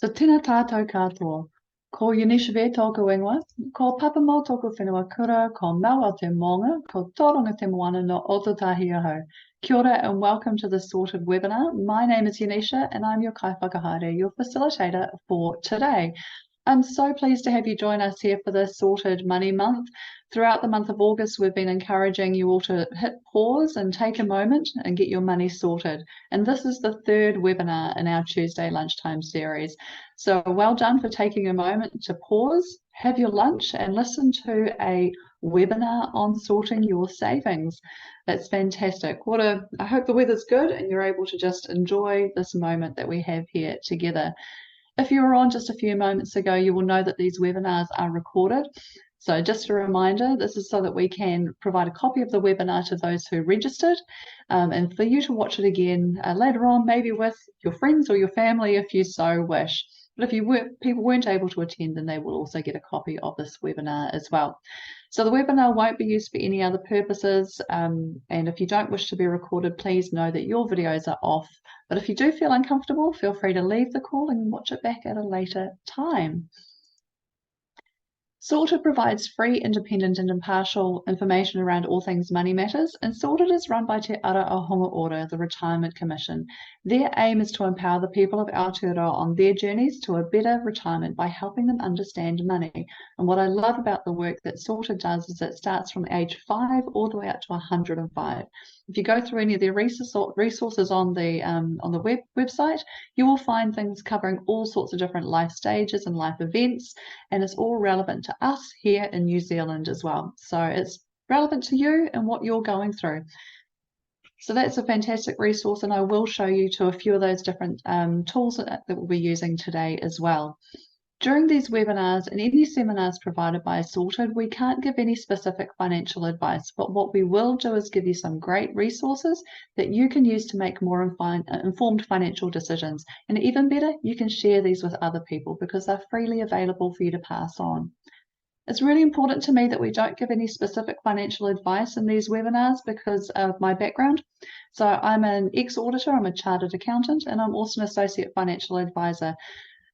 So tēnā tātou katoa. Ko Unishive tōku ingoa, ko Papamo tōku whenua kura, ko Maua te monga, ko Toronga te moana no Ototahi ahau. Kia ora and welcome to the Sorted webinar. My name is Unisha and I'm your kai whakahaere, your facilitator for today. I'm so pleased to have you join us here for the Sorted Money Month. Throughout the month of August, we've been encouraging you all to hit pause and take a moment and get your money sorted. And this is the third webinar in our Tuesday lunchtime series. So well done for taking a moment to pause, have your lunch and listen to a webinar on sorting your savings. That's fantastic. I hope the weather's good and you're able to just enjoy this moment that we have here together. If you were on just a few moments ago, you will know that these webinars are recorded. So just a reminder, this is so that we can provide a copy of the webinar to those who registered and for you to watch it again later on, maybe with your friends or your family if you so wish. But if people weren't able to attend, then they will also get a copy of this webinar as well. So the webinar won't be used for any other purposes. And if you don't wish to be recorded, please know that your videos are off. But if you do feel uncomfortable, feel free to leave the call and watch it back at a later time. Sorted provides free, independent and impartial information around all things money matters, and Sorted is run by Te Ara o Honga Ora, the Retirement Commission. Their aim is to empower the people of Aotearoa on their journeys to a better retirement by helping them understand money. And what I love about the work that Sorted does is it starts from age 5 all the way up to 105. If you go through any of their resources on the website, you will find things covering all sorts of different life stages and life events, and it's all relevant to us here in New Zealand as well. So it's relevant to you and what you're going through. So that's a fantastic resource, and I will show you to a few of those different tools that we'll be using today as well. During these webinars and any seminars provided by Sorted, we can't give any specific financial advice, but what we will do is give you some great resources that you can use to make more informed financial decisions. And even better, you can share these with other people because they're freely available for you to pass on. It's really important to me that we don't give any specific financial advice in these webinars because of my background. So I'm an ex-auditor, I'm a chartered accountant, and I'm also an associate financial advisor.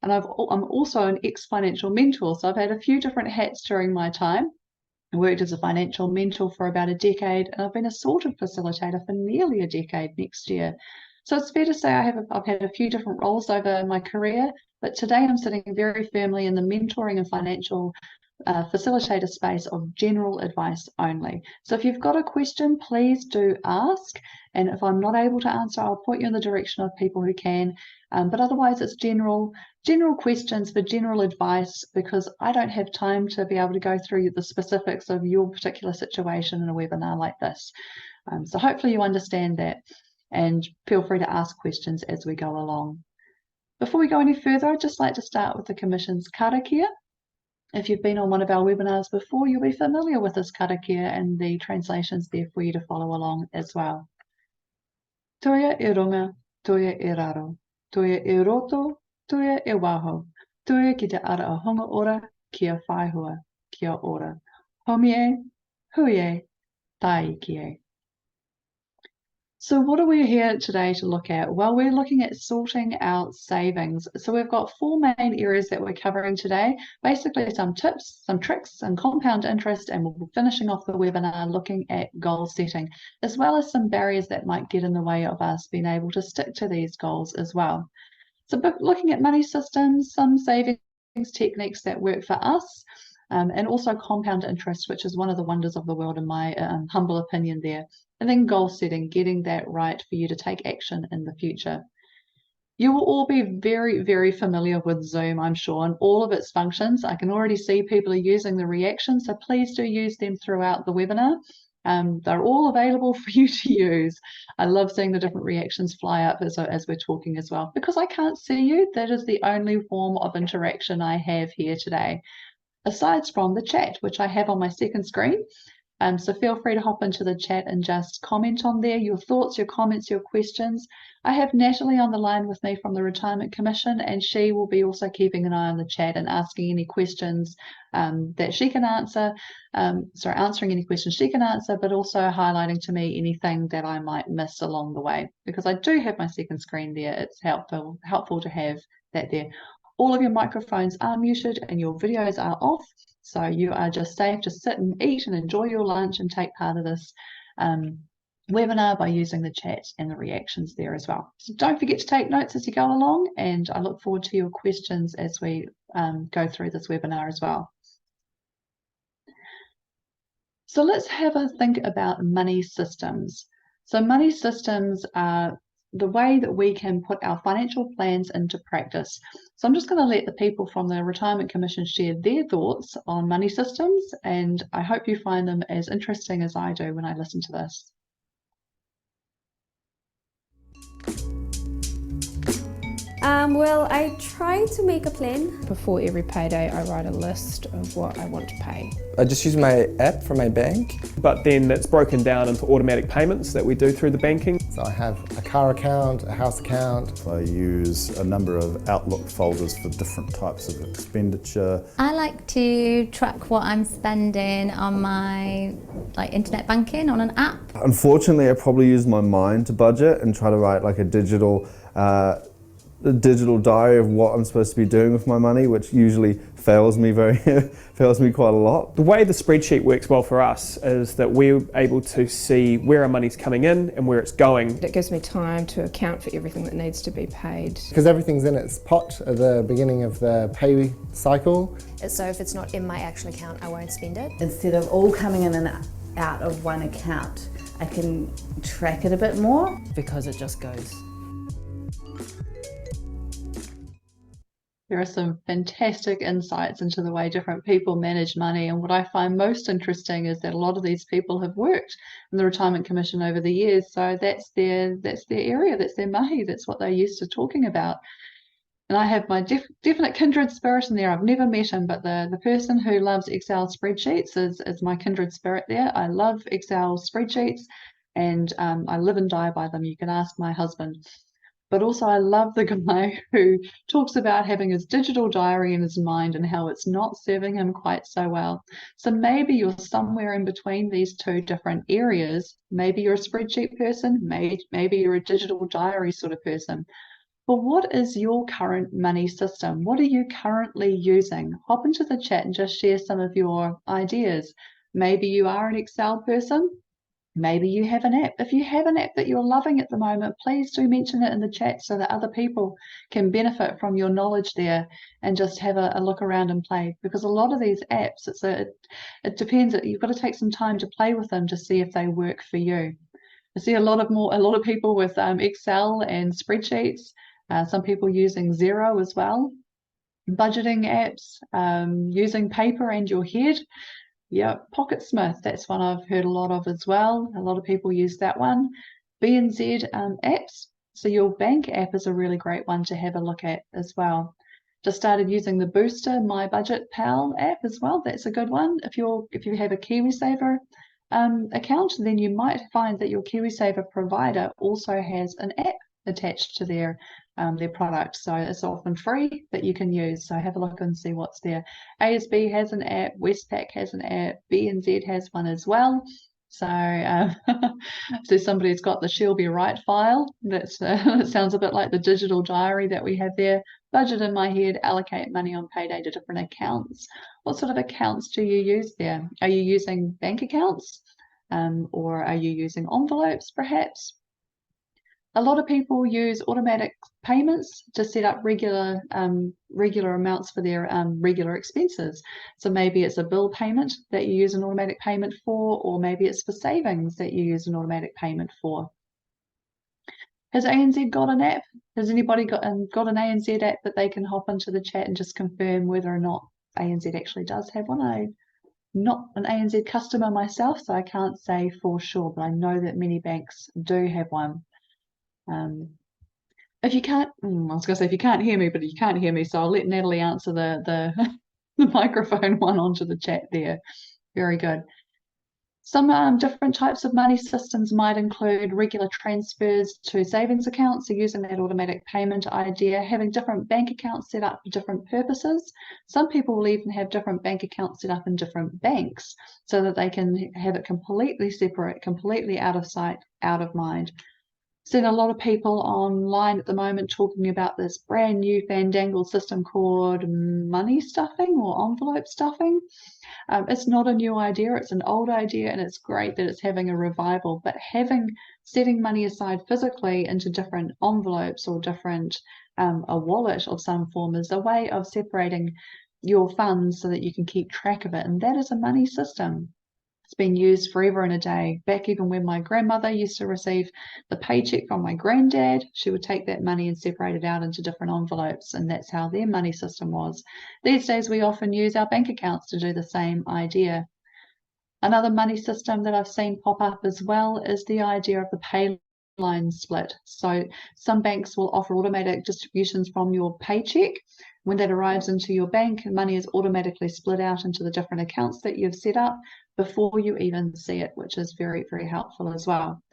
And I'm also an ex-financial mentor. So I've had a few different hats during my time. I worked as a financial mentor for about a decade, and I've been a Sorted facilitator for nearly a decade next year. So it's fair to say I've had a few different roles over my career, but today I'm sitting very firmly in the mentoring and financial facilitator space of general advice only. So if you've got a question, please do ask. And if I'm not able to answer, I'll point you in the direction of people who can. But otherwise, it's general questions for general advice because I don't have time to be able to go through the specifics of your particular situation in a webinar like this. So hopefully you understand that and feel free to ask questions as we go along. Before we go any further, I'd just like to start with the Commission's karakia. If you've been on one of our webinars before, you'll be familiar with this karakia and the translations there for you to follow along as well. Toia e runga, toia e raro, toia e roto, toia e waho, toia ki te ara o honga ora, kia whaihua, kia ora. Homie, hui, tai ki. So what are we here today to look at? Well, we're looking at sorting out savings. So we've got 4 main areas that we're covering today. Basically some tips, some tricks, and compound interest, and we'll be finishing off the webinar looking at goal setting, as well as some barriers that might get in the way of us being able to stick to these goals as well. So looking at money systems, some savings techniques that work for us, and also compound interest, which is one of the wonders of the world in my humble opinion there. And then goal setting, getting that right for you to take action in the future. You will all be very, very familiar with Zoom, I'm sure, and all of its functions. I can already see people are using the reactions, so please do use them throughout the webinar. They're all available for you to use. I love seeing the different reactions fly up as we're talking as well. Because I can't see you, that is the only form of interaction I have here today, aside from the chat, which I have on my second screen. So feel free to hop into the chat and just comment on there, your thoughts, your comments, your questions. I have Natalie on the line with me from the Retirement Commission, and she will be also keeping an eye on the chat and asking any questions that she can answer, answering any questions she can answer, but also highlighting to me anything that I might miss along the way, because I do have my second screen there. It's helpful to have that there. All of your microphones are muted and your videos are off. So you are just safe to sit and eat and enjoy your lunch and take part of this webinar by using the chat and the reactions there as well. So don't forget to take notes as you go along, and I look forward to your questions as we go through this webinar as well. So let's have a think about money systems. So money systems are the way that we can put our financial plans into practice. So I'm just going to let the people from the Retirement Commission share their thoughts on money systems, and I hope you find them as interesting as I do when I listen to this. Well, I try to make a plan. Before every payday, I write a list of what I want to pay. I just use my app from my bank. But then it's broken down into automatic payments that we do through the banking. So I have a car account, a house account. I use a number of Outlook folders for different types of expenditure. I like to track what I'm spending on my internet banking on an app. Unfortunately, I probably use my mind to budget and try to write like a digital diary of what I'm supposed to be doing with my money, which usually fails me quite a lot. The way the spreadsheet works well for us is that we're able to see where our money's coming in and where it's going. It gives me time to account for everything that needs to be paid. Because everything's in its pot at the beginning of the pay cycle. So if it's not in my actual account, I won't spend it. Instead of all coming in and out of one account, I can track it a bit more. Because it just goes. There are some fantastic insights into the way different people manage money, and what I find most interesting is that a lot of these people have worked in the Retirement Commission over the years, so that's their area, that's their mahi, that's what they're used to talking about. And I have my definite kindred spirit in there. I've never met him, but the person who loves Excel spreadsheets is my kindred spirit there. I love Excel spreadsheets, and I live and die by them. You can ask my husband. But also I love the guy who talks about having his digital diary in his mind and how it's not serving him quite so well. So maybe you're somewhere in between these two different areas. Maybe you're a spreadsheet person, maybe you're a digital diary sort of person. But what is your current money system? What are you currently using? Hop into the chat and just share some of your ideas. Maybe you are an Excel person. Maybe you have an app. If you have an app that you're loving at the moment, please do mention it in the chat so that other people can benefit from your knowledge there and just have a look around and play. Because a lot of these apps, it depends. You've got to take some time to play with them to see if they work for you. I see a lot of people with Excel and spreadsheets. Some people using Xero as well. Budgeting apps, using paper and your head. Yeah, Pocketsmith, that's one I've heard a lot of as well. A lot of people use that one. BNZ apps. So your bank app is a really great one to have a look at as well. Just started using the Booster My Budget Pal app as well. That's a good one. If you have a KiwiSaver account, then you might find that your KiwiSaver provider also has an app attached to their product, so it's often free that you can use. So have a look and see what's there. ASB has an app, Westpac has an app, BNZ has one as well. So so somebody's got the Shelby Wright file. That's it sounds a bit like the digital diary that we have there. Budget in my head, allocate money on payday to different accounts. What sort of accounts do you use there? Are you using bank accounts, or are you using envelopes perhaps? A lot of people use automatic payments to set up regular amounts for their regular expenses. So maybe it's a bill payment that you use an automatic payment for, or maybe it's for savings that you use an automatic payment for. Has ANZ got an app? Has anybody got an ANZ app that they can hop into the chat and just confirm whether or not ANZ actually does have one? I'm not an ANZ customer myself, so I can't say for sure, but I know that many banks do have one. If you can't, I was going to say if you can't hear me, but you can't hear me, so I'll let Natalie answer the microphone one onto the chat there. Very good. Some different types of money systems might include regular transfers to savings accounts, so using that automatic payment idea, having different bank accounts set up for different purposes. Some people will even have different bank accounts set up in different banks so that they can have it completely separate, completely out of sight, out of mind. Seen a lot of people online at the moment talking about this brand new fandangled system called money stuffing or envelope stuffing. It's not a new idea, it's an old idea, and it's great that it's having a revival, but setting money aside physically into different envelopes or different a wallet of some form is a way of separating your funds so that you can keep track of it, and that is a money system. It's been used forever and a day. Back even when my grandmother used to receive the paycheck from my granddad, she would take that money and separate it out into different envelopes, and that's how their money system was. These days we often use our bank accounts to do the same idea. Another money system that I've seen pop up as well is the idea of the pay line split. So some banks will offer automatic distributions from your paycheck. When that arrives into your bank, money is automatically split out into the different accounts that you've set up before you even see it, which is very, very helpful as well.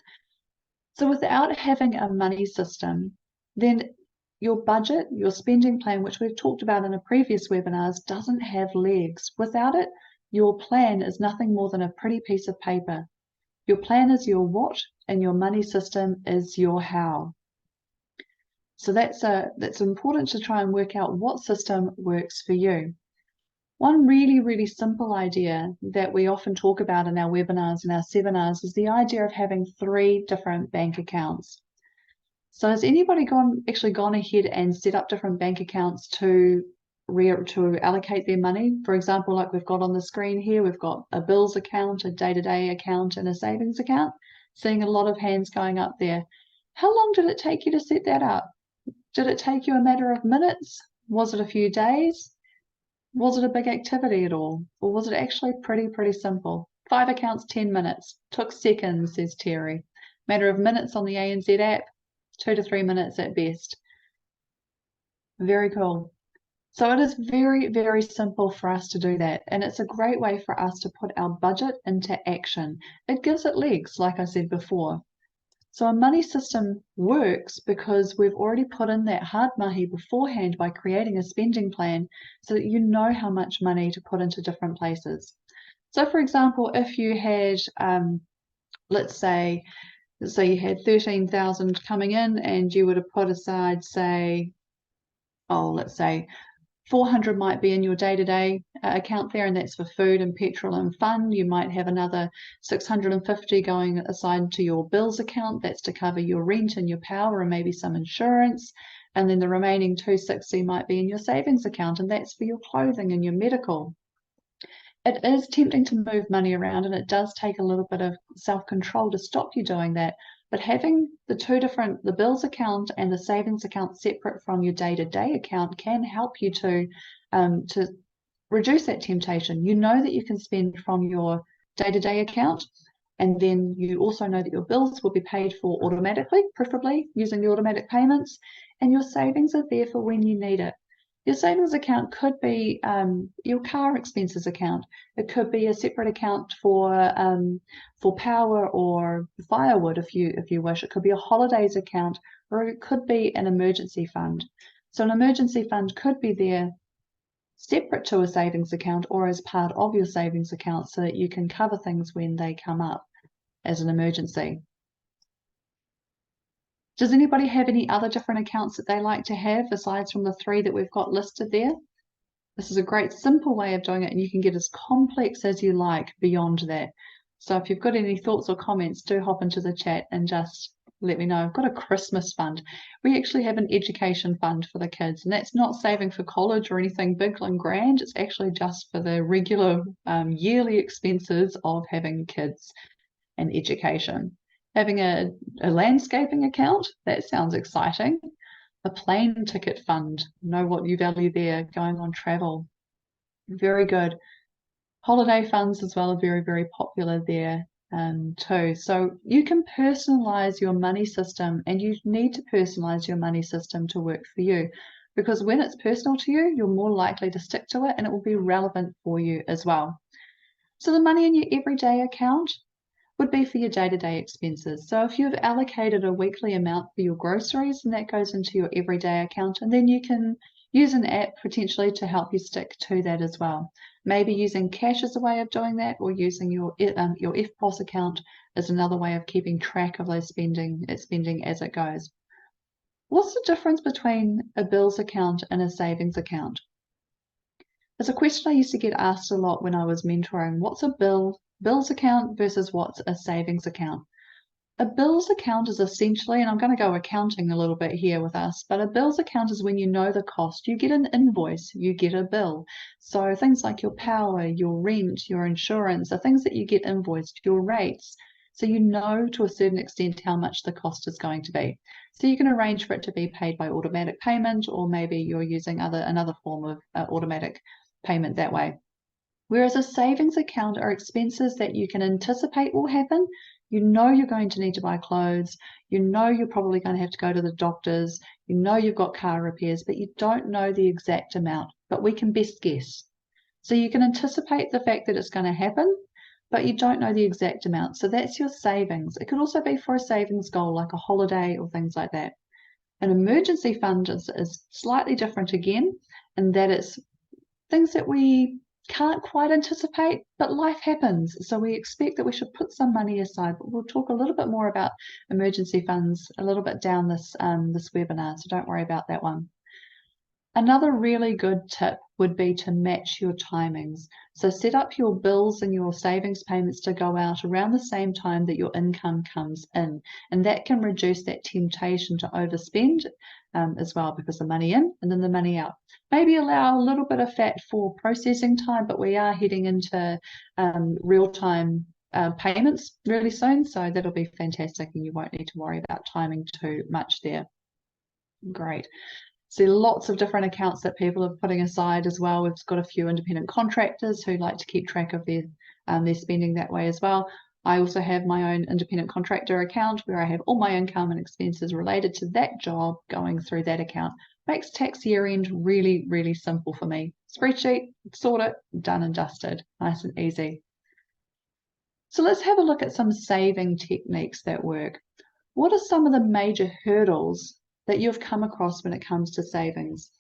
So without having a money system, then your budget, your spending plan, which we've talked about in a previous webinars, doesn't have legs. Without it, your plan is nothing more than a pretty piece of paper. Your plan is your what, and your money system is your how. So that's important to try and work out what system works for you. One really, really simple idea that we often talk about in our webinars and our seminars is the idea of having 3 different bank accounts. So has anybody actually gone ahead and set up different bank accounts to allocate their money? For example, like we've got on the screen here, we've got a bills account, a day-to-day account, and a savings account. Seeing a lot of hands going up there. How long did it take you to set that up? Did it take you a matter of minutes? Was it a few days? Was it a big activity at all? Or was it actually pretty simple? 5 accounts, 10 minutes. Took seconds, says Terry. Matter of minutes on the ANZ app, 2 to 3 minutes at best. Very cool. So it is very, very simple for us to do that. And it's a great way for us to put our budget into action. It gives it legs, like I said before. So a money system works because we've already put in that hard mahi beforehand by creating a spending plan so that you know how much money to put into different places. So for example, if you had, let's say you had 13,000 coming in and you would have put aside, say, let's say 400 might be in your day-to-day account there, and that's for food and petrol and fun. You might have another 650 going aside to your bills account. That's to cover your rent and your power and maybe some insurance. And then the remaining 260 might be in your savings account, and that's for your clothing and your medical. It is tempting to move money around, and it does take a little bit of self-control to stop you doing that. But having the bills account and the savings account separate from your day-to-day account can help you to reduce that temptation. You know that you can spend from your day-to-day account, and then you also know that your bills will be paid for automatically, preferably using the automatic payments, and your savings are there for when you need it. Your savings account could be your car expenses account. It could be a separate account for power or firewood if you wish. It could be a holidays account, or it could be an emergency fund. So an emergency fund could be there separate to a savings account or as part of your savings account so that you can cover things when they come up as an emergency. Does anybody have any other different accounts that they like to have aside from the 3 that we've got listed there? This is a great simple way of doing it, and you can get as complex as you like beyond that. So if you've got any thoughts or comments, do hop into the chat and just let me know. I've got a Christmas fund. We actually have an education fund for the kids, and that's not saving for college or anything big and grand. It's actually just for the regular yearly expenses of having kids and education. Having a landscaping account, that sounds exciting. A plane ticket fund, know what you value there, going on travel. Very good. Holiday funds as well are very, very popular there too. So you can personalize your money system, and you need to personalize your money system to work for you, because when it's personal to you, you're more likely to stick to it and it will be relevant for you as well. So the money in your everyday account would be for your day-to-day expenses. So if you've allocated a weekly amount for your groceries, and that goes into your everyday account, and then you can use an app potentially to help you stick to that as well. Maybe using cash as a way of doing that, or using your EFTPOS account is another way of keeping track of those spending as it goes. What's the difference between a bills account and a savings account? It's a question I used to get asked a lot when I was mentoring. What's a bills account versus what's a savings account? A bills account is essentially, and I'm going to go accounting a little bit here with us, but a bills account is when you know the cost. You get an invoice, you get a bill. So things like your power, your rent, your insurance are things that you get invoiced, your rates. So you know to a certain extent how much the cost is going to be. So you can arrange for it to be paid by automatic payment, or maybe you're using another form of automatic payment that way. Whereas a savings account are expenses that you can anticipate will happen. You know you're going to need to buy clothes, you know you're probably going to have to go to the doctors, you know you've got car repairs, but you don't know the exact amount, but we can best guess. So you can anticipate the fact that it's going to happen, but you don't know the exact amount. So that's your savings. It could also be for a savings goal like a holiday or things like that. An emergency fund is slightly different again, in that it's things that we can't quite anticipate, but life happens. So we expect that we should put some money aside, but we'll talk a little bit more about emergency funds a little bit down this webinar, so don't worry about that one. Another really good tip would be to match your timings. So set up your bills and your savings payments to go out around the same time that your income comes in, and that can reduce that temptation to overspend as well, because the money in and then the money out. Maybe allow a little bit of fat for processing time, but we are heading into real-time payments really soon, so that'll be fantastic and you won't need to worry about timing too much there. Great. See lots of different accounts that people are putting aside as well. We've got a few independent contractors who like to keep track of their spending that way as well. I also have my own independent contractor account where I have all my income and expenses related to that job going through that account. Makes tax year end really, really simple for me. Spreadsheet, sort it, done and dusted. Nice and easy. So let's have a look at some saving techniques that work. What are some of the major hurdles that you've come across when it comes to savings?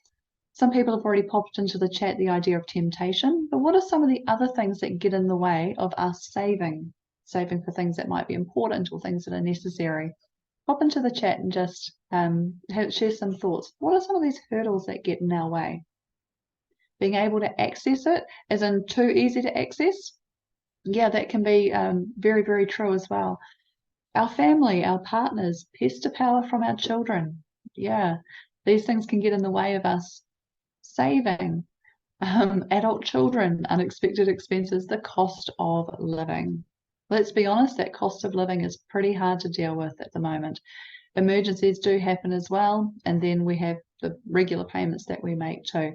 Some people have already popped into the chat the idea of temptation, but what are some of the other things that get in the way of us saving for things that might be important or things that are necessary? Pop into the chat and just share some thoughts. What are some of these hurdles that get in our way? Being able to access it, as in too easy to access? Yeah, that can be very, very true as well. Our family, our partners, pester power from our children. Yeah, these things can get in the way of us saving. Adult children, unexpected expenses, the cost of living. Let's be honest, that cost of living is pretty hard to deal with at the moment. Emergencies do happen as well, and then we have the regular payments that we make too.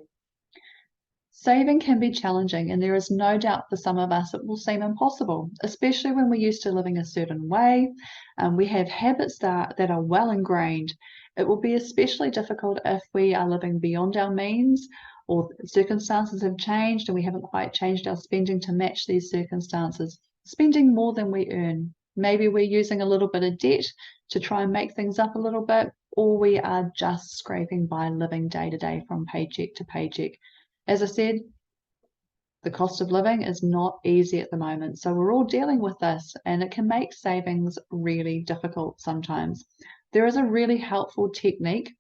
Saving can be challenging, and there is no doubt for some of us it will seem impossible, especially when we're used to living a certain way. We have habits that are well ingrained. It will be especially difficult if we are living beyond our means, or circumstances have changed and we haven't quite changed our spending to match these circumstances. Spending more than we earn. Maybe we're using a little bit of debt to try and make things up a little bit, or we are just scraping by, living day to day from paycheck to paycheck. As I said, the cost of living is not easy at the moment, so we're all dealing with this, and it can make savings really difficult sometimes. There is a really helpful technique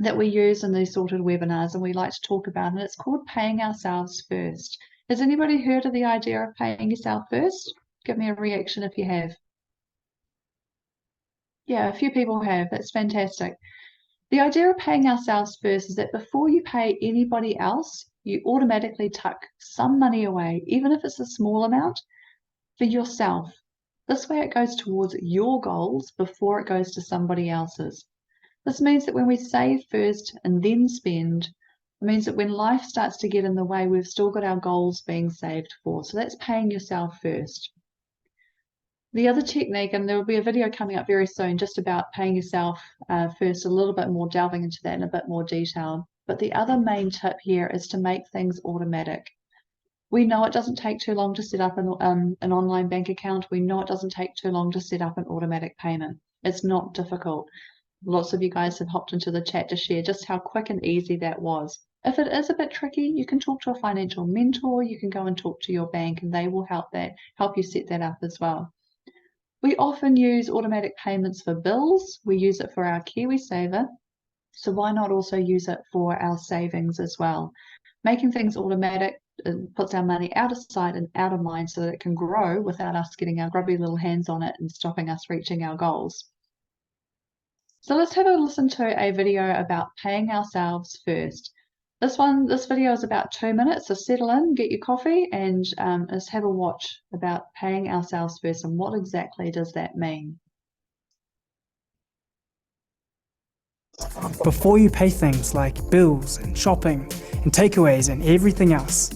that we use in these sorted webinars and we like to talk about, and it's called paying ourselves first. Has anybody heard of the idea of paying yourself first? Give me a reaction if you have. Yeah, a few people have. That's fantastic. The idea of paying ourselves first is that before you pay anybody else, you automatically tuck some money away, even if it's a small amount, for yourself. This way it goes towards your goals before it goes to somebody else's. This means that when we save first and then spend, it means that when life starts to get in the way, we've still got our goals being saved for. So that's paying yourself first. The other technique, and there will be a video coming up very soon just about paying yourself first, a little bit more, delving into that in a bit more detail. But the other main tip here is to make things automatic. We know it doesn't take too long to set up an online bank account. We know it doesn't take too long to set up an automatic payment. It's not difficult. Lots of you guys have hopped into the chat to share just how quick and easy that was. If it is a bit tricky, you can talk to a financial mentor, you can go and talk to your bank, and they will help you set that up as well. We often use automatic payments for bills. We use it for our KiwiSaver. So why not also use it for our savings as well? Making things automatic puts our money out of sight and out of mind so that it can grow without us getting our grubby little hands on it and stopping us reaching our goals. So let's have a listen to a video about paying ourselves first. This video is about 2 minutes, so settle in, get your coffee, and let's have a watch about paying ourselves first and what exactly does that mean. Before you pay things like bills and shopping and takeaways and everything else,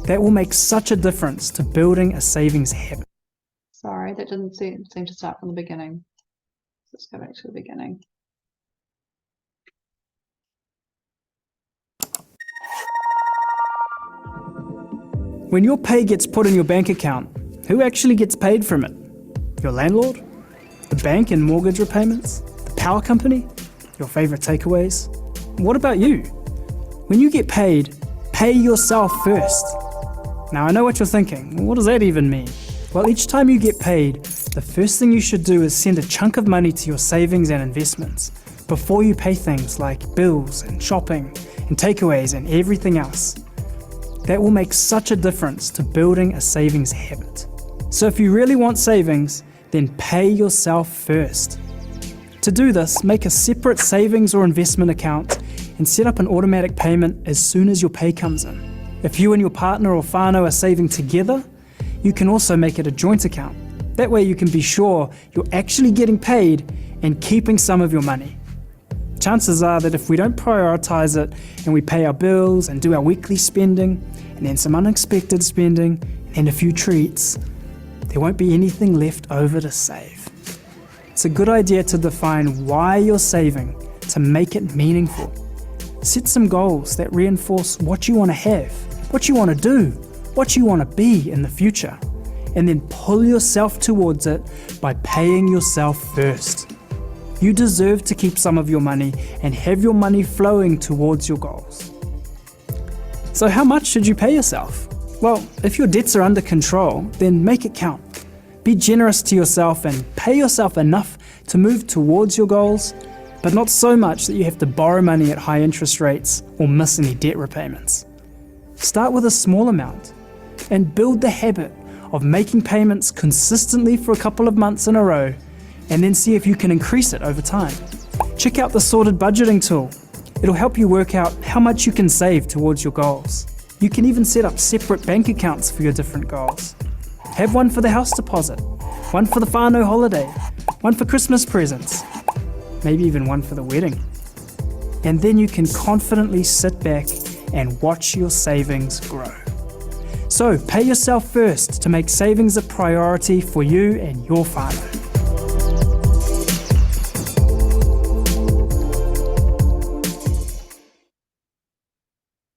that will make such a difference to building a savings habit. Sorry, that didn't seem to start from the beginning. Let's go back to the beginning. When your pay gets put in your bank account, who actually gets paid from it? Your landlord? The bank and mortgage repayments? The power company? Your favorite takeaways? What about you? When you get paid, pay yourself first. Now I know what you're thinking, what does that even mean? Well, each time you get paid, the first thing you should do is send a chunk of money to your savings and investments before you pay things like bills and shopping and takeaways and everything else. That will make such a difference to building a savings habit. So if you really want savings, then pay yourself first. To do this, make a separate savings or investment account and set up an automatic payment as soon as your pay comes in. If you and your partner or whānau are saving together, you can also make it a joint account. That way you can be sure you're actually getting paid and keeping some of your money. Chances are that if we don't prioritize it and we pay our bills and do our weekly spending and then some unexpected spending and a few treats, there won't be anything left over to save. It's a good idea to define why you're saving to make it meaningful. Set some goals that reinforce what you want to have, what you want to do, what you want to be in the future, and then pull yourself towards it by paying yourself first. You deserve to keep some of your money and have your money flowing towards your goals. So how much should you pay yourself? Well, if your debts are under control, then make it count. Be generous to yourself and pay yourself enough to move towards your goals, but not so much that you have to borrow money at high interest rates or miss any debt repayments. Start with a small amount and build the habit of making payments consistently for a couple of months in a row, and then see if you can increase it over time. Check out the sorted budgeting tool. It'll help you work out how much you can save towards your goals. You can even set up separate bank accounts for your different goals. Have one for the house deposit, one for the whānau holiday, one for Christmas presents, maybe even one for the wedding. And then you can confidently sit back and watch your savings grow. So pay yourself first to make savings a priority for you and your whānau.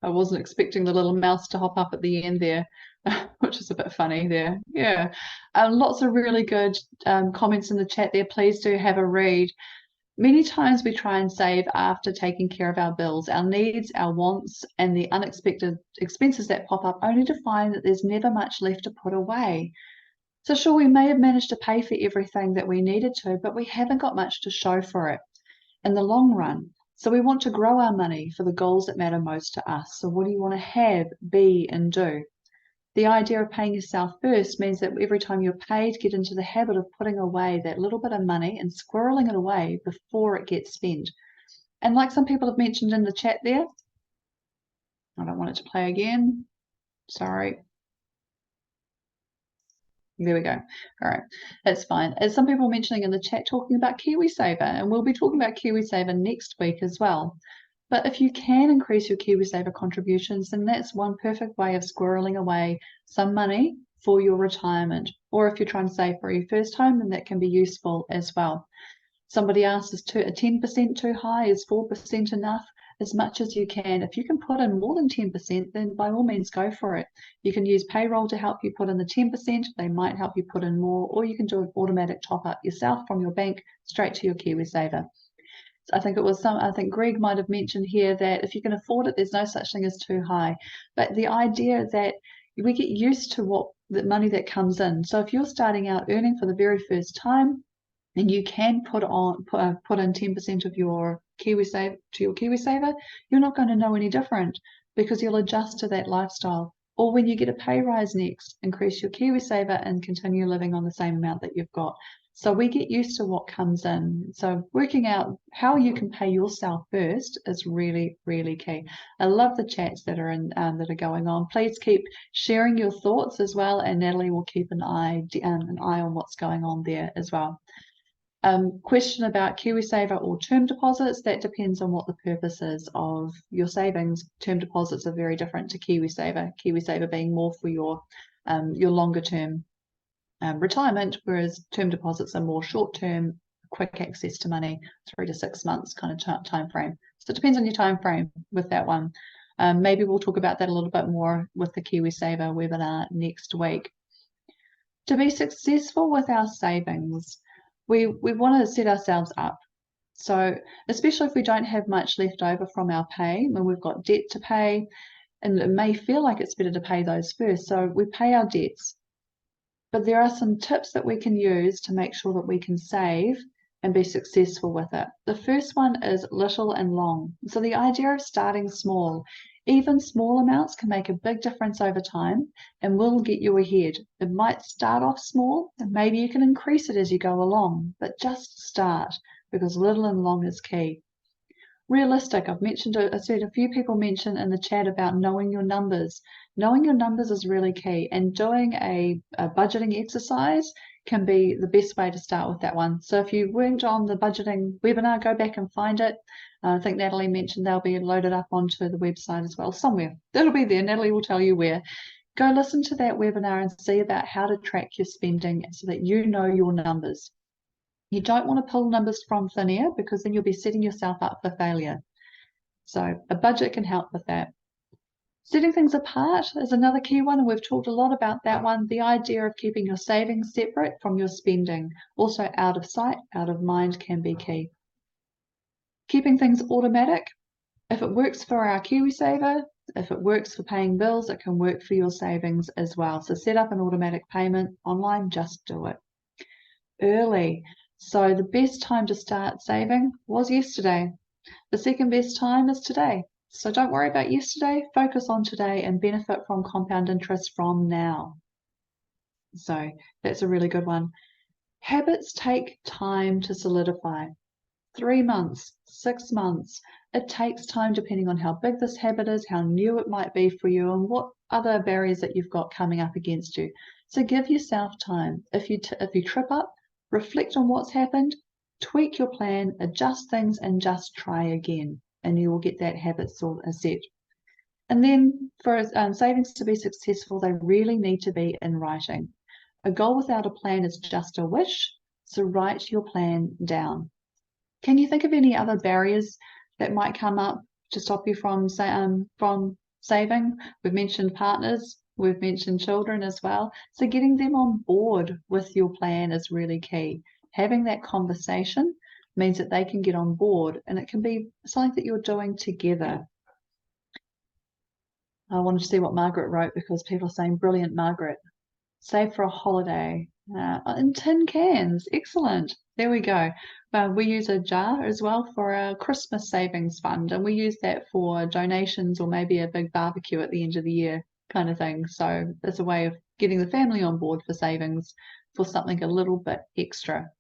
I wasn't expecting the little mouse to hop up at the end there, which is a bit funny there. Yeah, lots of really good comments in the chat there. Please do have a read. Many times we try and save after taking care of our bills, our needs, our wants, and the unexpected expenses that pop up, only to find that there's never much left to put away. So sure, we may have managed to pay for everything that we needed to, but we haven't got much to show for it in the long run. So we want to grow our money for the goals that matter most to us. So what do you want to have, be, and do? The idea of paying yourself first means that every time you're paid, get into the habit of putting away that little bit of money and squirreling it away before it gets spent. And like some people have mentioned in the chat there, I don't want it to play again. Sorry. There we go. All right, that's fine. As some people mentioning in the chat, talking about KiwiSaver, and we'll be talking about KiwiSaver next week as well. But if you can increase your KiwiSaver contributions, then that's one perfect way of squirreling away some money for your retirement. Or if you're trying to save for your first home, then that can be useful as well. Somebody asked, is 10% too high? Is 4% enough? As much as you can. If you can put in more than 10%, then by all means go for it. You can use payroll to help you put in the 10%. They might help you put in more, or you can do an automatic top up yourself from your bank straight to your KiwiSaver. I think Greg might have mentioned here that if you can afford it, there's no such thing as too high. But the idea that we get used to what the money that comes in. So if you're starting out earning for the very first time, and you can put in 10% of your KiwiSaver to your KiwiSaver, you're not going to know any different because you'll adjust to that lifestyle. Or when you get a pay rise next, increase your KiwiSaver and continue living on the same amount that you've got. So we get used to what comes in. So working out how you can pay yourself first is really, really key. I love the chats that are that are going on. Please keep sharing your thoughts as well, and Natalie will keep an eye on what's going on there as well. Question about KiwiSaver or term deposits, that depends on what the purpose is of your savings. Term deposits are very different to KiwiSaver. KiwiSaver being more for your longer term retirement, whereas term deposits are more short term, quick access to money, 3 to 6 months kind of time frame. So it depends on your time frame with that one. Maybe we'll talk about that a little bit more with the KiwiSaver webinar next week. To be successful with our savings, we want to set ourselves up. So especially if we don't have much left over from our pay, when we've got debt to pay, and it may feel like it's better to pay those first. So we pay our debts. But there are some tips that we can use to make sure that we can save and be successful with it. The first one is little and long. So the idea of starting small. Even small amounts can make a big difference over time and will get you ahead. It might start off small and maybe you can increase it as you go along, but just start, because little and long is key. Realistic, I've seen a few people mention in the chat about knowing your numbers. Knowing your numbers is really key, and doing a budgeting exercise can be the best way to start with that one. So if you weren't on the budgeting webinar, go back and find it. I think Natalie mentioned they'll be loaded up onto the website as well, somewhere. That'll be there. Natalie will tell you where. Go listen to that webinar and see about how to track your spending so that you know your numbers. You don't want to pull numbers from thin air, because then you'll be setting yourself up for failure. So a budget can help with that. Setting things apart is another key one, and we've talked a lot about that one. The idea of keeping your savings separate from your spending, also out of sight, out of mind, can be key. Keeping things automatic. If it works for our KiwiSaver, if it works for paying bills, it can work for your savings as well. So set up an automatic payment online, just do it. Early. So the best time to start saving was yesterday. The second best time is today. So don't worry about yesterday, focus on today and benefit from compound interest from now. So that's a really good one. Habits take time to solidify. 3 months, 6 months. It takes time depending on how big this habit is, how new it might be for you, and what other barriers that you've got coming up against you. So give yourself time. If you trip up, reflect on what's happened, tweak your plan, adjust things, and just try again, and you will get that habit set. And then for savings to be successful, they really need to be in writing. A goal without a plan is just a wish, so write your plan down. Can you think of any other barriers that might come up to stop you from saving? We've mentioned partners, we've mentioned children as well. So getting them on board with your plan is really key. Having that conversation means that they can get on board, and it can be something that you're doing together. I wanted to see what Margaret wrote, because people are saying, brilliant, Margaret. Save for a holiday. In tin cans. Excellent. There we go. We use a jar as well for our Christmas savings fund, and we use that for donations or maybe a big barbecue at the end of the year kind of thing. So it's a way of getting the family on board for savings for something a little bit extra.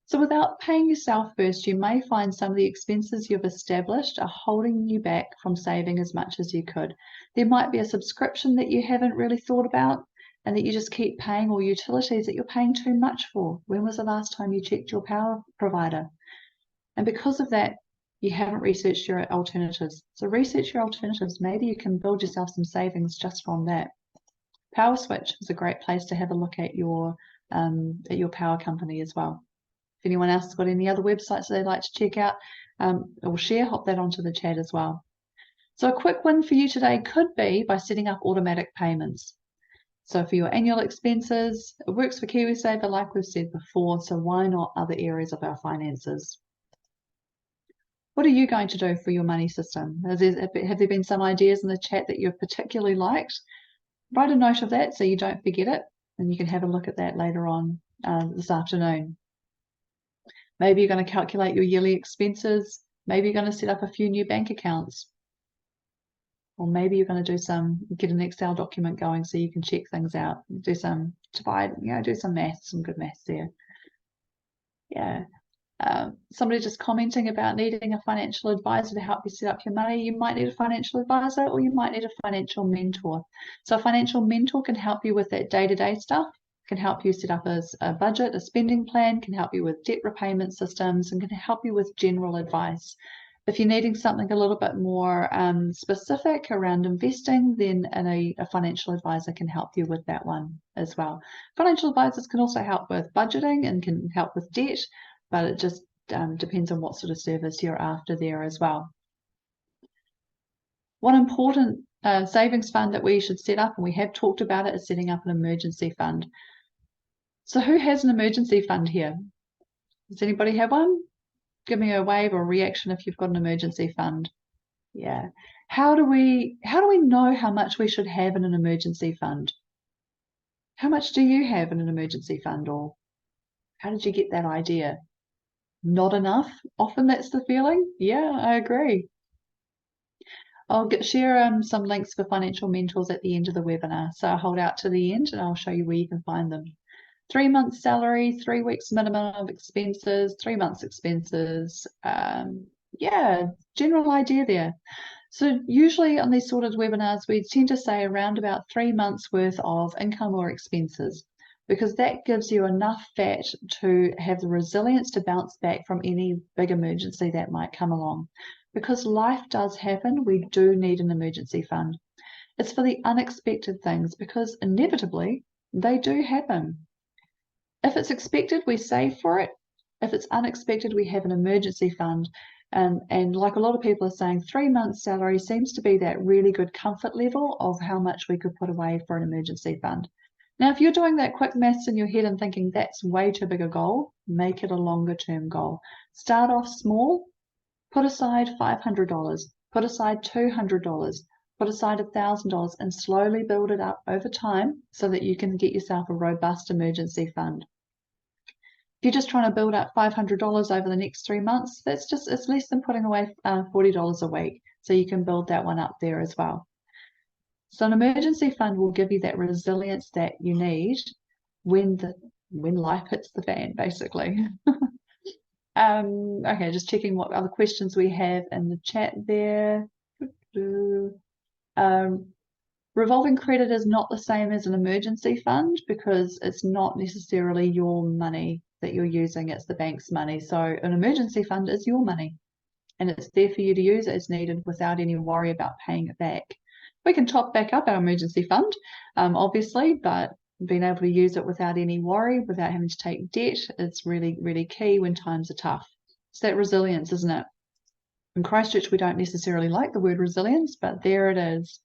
So without paying yourself first, you may find some of the expenses you've established are holding you back from saving as much as you could. There might be a subscription that you haven't really thought about and that you just keep paying, or utilities that you're paying too much for. When was the last time you checked your power provider? And because of that, you haven't researched your alternatives. So research your alternatives. Maybe you can build yourself some savings just from that. Power Switch is a great place to have a look at your power company as well. If anyone else has got any other websites that they'd like to check out or share, hop that onto the chat as well. So a quick win for you today could be by setting up automatic payments. So for your annual expenses, it works for KiwiSaver like we've said before, so why not other areas of our finances? What are you going to do for your money system? Have there been some ideas in the chat that you've particularly liked? write a note of that so you don't forget it, and you can have a look at that later on this afternoon. Maybe you're going to calculate your yearly expenses. Maybe you're going to set up a few new bank accounts. Or maybe you're going to get an Excel document going so you can check things out, do some maths, some good maths there. Yeah. Somebody just commenting about needing a financial advisor to help you set up your money. You might need a financial advisor, or you might need a financial mentor. So a financial mentor can help you with that day-to-day stuff, can help you set up a budget, a spending plan, can help you with debt repayment systems, and can help you with general advice. If you're needing something a little bit more specific around investing, then a financial advisor can help you with that one as well. Financial advisors can also help with budgeting and can help with debt, but it just depends on what sort of service you're after there as well. One important savings fund that we should set up, and we have talked about it, is setting up an emergency fund. So who has an emergency fund here? Does anybody have one? Give me a wave or a reaction if you've got an emergency fund. Yeah. How do we know how much we should have in an emergency fund? How much do you have in an emergency fund, or how did you get that idea? Not enough? Often that's the feeling. Yeah, I agree. I'll share some links for financial mentors at the end of the webinar. So I'll hold out to the end and I'll show you where you can find them. 3 months salary, 3 weeks minimum of expenses, 3 months expenses. Yeah, general idea there. So usually on these sorted webinars, we tend to say around about 3 months worth of income or expenses, because that gives you enough fat to have the resilience to bounce back from any big emergency that might come along. Because life does happen, we do need an emergency fund. It's for the unexpected things, because inevitably they do happen. If it's expected, we save for it. If it's unexpected, we have an emergency fund. And like a lot of people are saying, 3 months salary seems to be that really good comfort level of how much we could put away for an emergency fund. Now, if you're doing that quick maths in your head and thinking that's way too big a goal, make it a longer term goal. Start off small, put aside $500, put aside $200, put aside $1,000, and slowly build it up over time so that you can get yourself a robust emergency fund. If you're just trying to build up $500 over the next 3 months, it's less than putting away $40 a week. So you can build that one up there as well. So an emergency fund will give you that resilience that you need when life hits the fan, basically. Okay, just checking what other questions we have in the chat there. Revolving credit is not the same as an emergency fund because it's not necessarily your money that you're using, it's the bank's money. So an emergency fund is your money and it's there for you to use as needed without any worry about paying it back. We can top back up our emergency fund, obviously, but being able to use it without any worry, without having to take debt, it's really, really key when times are tough. It's that resilience, isn't it? In Christchurch, we don't necessarily like the word resilience, but there it is.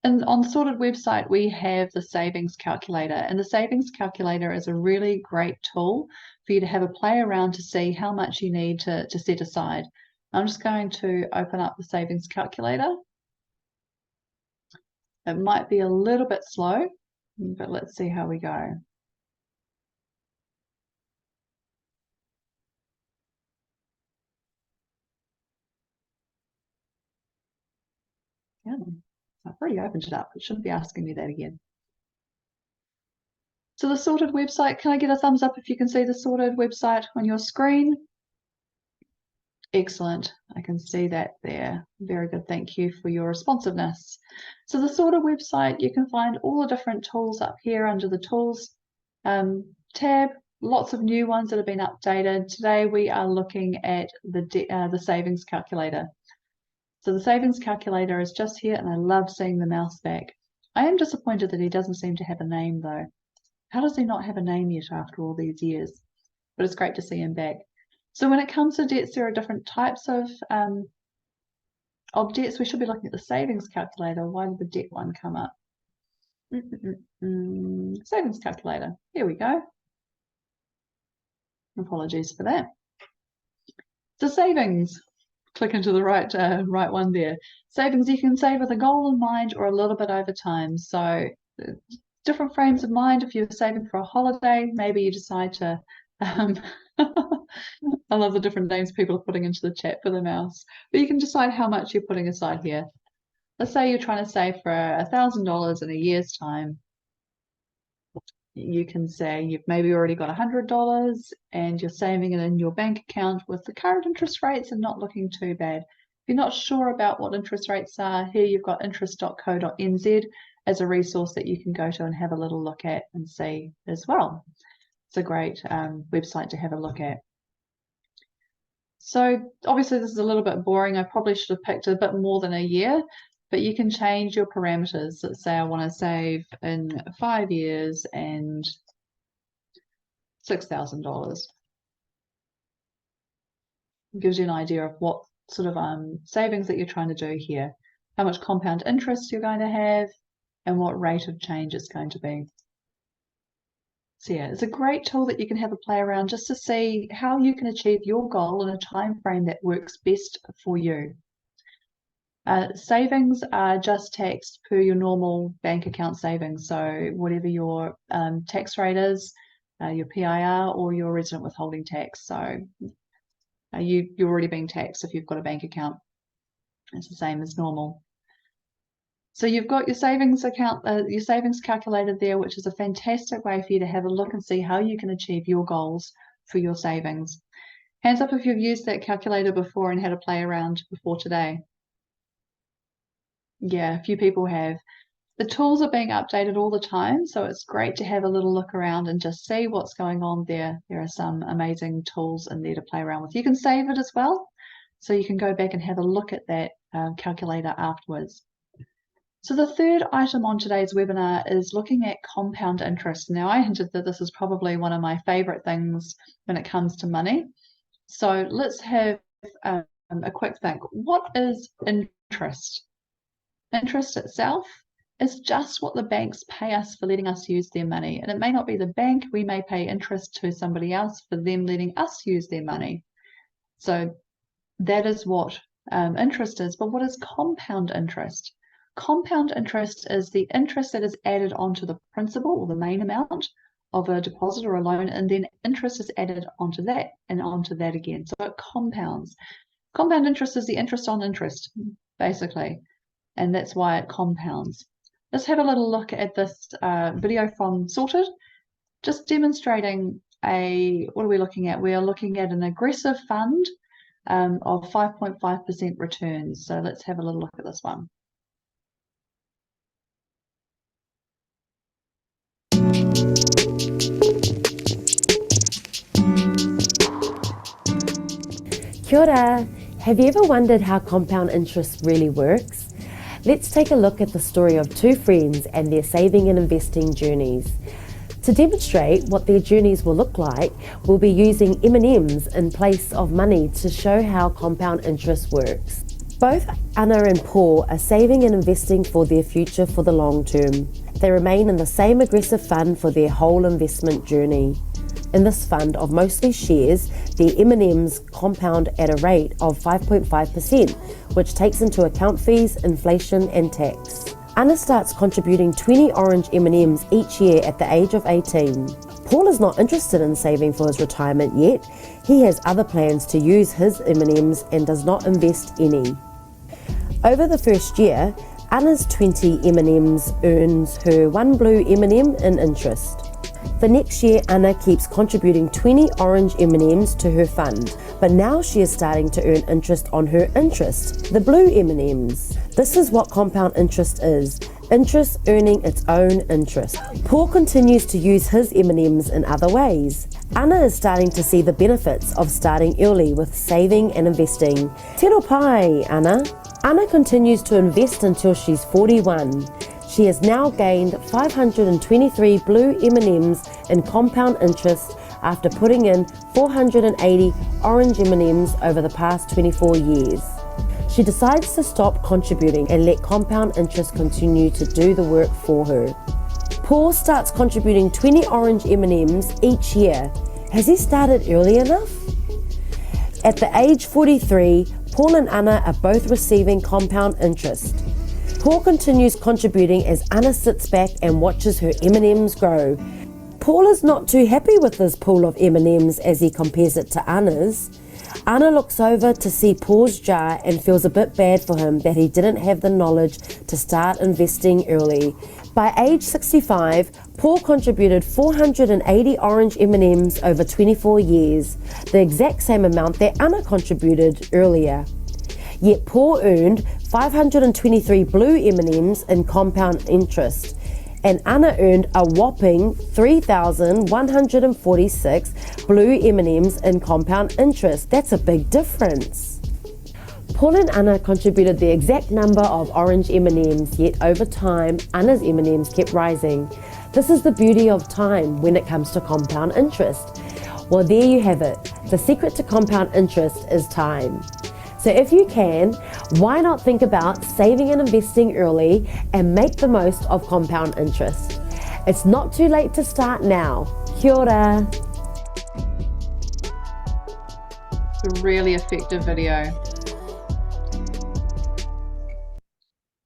And on the Sorted website, we have the savings calculator, and the savings calculator is a really great tool for you to have a play around to see how much you need to set aside. I'm just going to open up the savings calculator. It might be a little bit slow, but let's see how we go. Yeah, I've already opened it up. It shouldn't be asking me that again. So the Sorted website, can I get a thumbs up if you can see the Sorted website on your screen? Excellent. I can see that there. Very good. Thank you for your responsiveness. So the Sorted website, you can find all the different tools up here under the Tools tab. Lots of new ones that have been updated. Today we are looking at the savings calculator. So the savings calculator is just here, and I love seeing the mouse back. I am disappointed that he doesn't seem to have a name though. How does he not have a name yet after all these years? But it's great to see him back. So when it comes to debts, there are different types of debts. We should be looking at the savings calculator. Why did the debt one come up? Savings calculator. Here we go. Apologies for that. So savings. click into the right one there. Savings you can save with a goal in mind or a little bit over time. So different frames of mind. If you're saving for a holiday, maybe you decide to I love the different names people are putting into the chat for the mouse. But you can decide how much you're putting aside here. Let's say you're trying to save for $1,000 in a year's time. You can say you've maybe already got $100 and you're saving it in your bank account with the current interest rates and not looking too bad. If you're not sure about what interest rates are, here you've got interest.co.nz as a resource that you can go to and have a little look at and see as well. It's a great website to have a look at. So obviously this is a little bit boring. I probably should have picked a bit more than a year, but you can change your parameters. Let's say I want to save in 5 years and $6,000. It gives you an idea of what sort of savings that you're trying to do here, how much compound interest you're going to have, and what rate of change it's going to be. So yeah, it's a great tool that you can have a play around just to see how you can achieve your goal in a time frame that works best for you. Savings are just taxed per your normal bank account savings. So whatever your tax rate is, your PIR or your resident withholding tax. So you're already being taxed if you've got a bank account. It's the same as normal. So you've got your savings account, your savings calculator there, which is a fantastic way for you to have a look and see how you can achieve your goals for your savings. Hands up if you've used that calculator before and had a play around before today. Yeah, a few people have. The tools are being updated all the time, so it's great to have a little look around and just see what's going on there. There are some amazing tools in there to play around with. You can save it as well, so you can go back and have a look at that calculator afterwards. So the third item on today's webinar is looking at compound interest. Now, I hinted that this is probably one of my favorite things when it comes to money. So let's have a quick think. What is interest? Interest itself is just what the banks pay us for letting us use their money. And it may not be the bank, we may pay interest to somebody else for them letting us use their money. So that is what interest is. But what is compound interest? Compound interest is the interest that is added onto the principal or the main amount of a deposit or a loan, and then interest is added onto that and onto that again. So it compounds. Compound interest is the interest on interest, basically, and that's why it compounds. Let's have a little look at this video from Sorted, just demonstrating what are we looking at? We are looking at an aggressive fund of 5.5% returns. So let's have a little look at this one. Kia ora. Have you ever wondered how compound interest really works? Let's take a look at the story of two friends and their saving and investing journeys. To demonstrate what their journeys will look like, we'll be using M&Ms in place of money to show how compound interest works. Both Anna and Paul are saving and investing for their future for the long term. They remain in the same aggressive fund for their whole investment journey. In this fund of mostly shares, their M&Ms compound at a rate of 5.5%, which takes into account fees, inflation and tax. Anna starts contributing 20 orange M&Ms each year at the age of 18. Paul is not interested in saving for his retirement yet. He has other plans to use his M&Ms and does not invest any. Over the first year, Anna's 20 M&Ms earns her one blue M&M in interest. The next year, Anna keeps contributing 20 orange M&Ms to her fund, but now she is starting to earn interest on her interest, the blue M&Ms. This is what compound interest is, interest earning its own interest. Paul continues to use his M&Ms in other ways. Anna is starting to see the benefits of starting early with saving and investing. Tēnā pai, Anna. Anna continues to invest until she's 41. She has now gained 523 blue M&Ms in compound interest after putting in 480 orange M&Ms over the past 24 years. She decides to stop contributing and let compound interest continue to do the work for her. Paul starts contributing 20 orange M&Ms each year. Has he started early enough? At the age 43, Paul and Anna are both receiving compound interest. Paul continues contributing as Anna sits back and watches her M&Ms grow. Paul is not too happy with his pool of M&Ms as he compares it to Anna's. Anna looks over to see Paul's jar and feels a bit bad for him that he didn't have the knowledge to start investing early. By age 65, Paul contributed 480 orange M&Ms over 24 years, the exact same amount that Anna contributed earlier. Yet Paul earned 523 blue M&Ms in compound interest, and Anna earned a whopping 3,146 blue M&Ms in compound interest. That's a big difference. Paul and Anna contributed the exact number of orange M&Ms, yet over time, Anna's M&Ms kept rising. This is the beauty of time when it comes to compound interest. Well, there you have it. The secret to compound interest is time. So if you can, why not think about saving and investing early and make the most of compound interest? It's not too late to start now. Kia ora. It's a really effective video.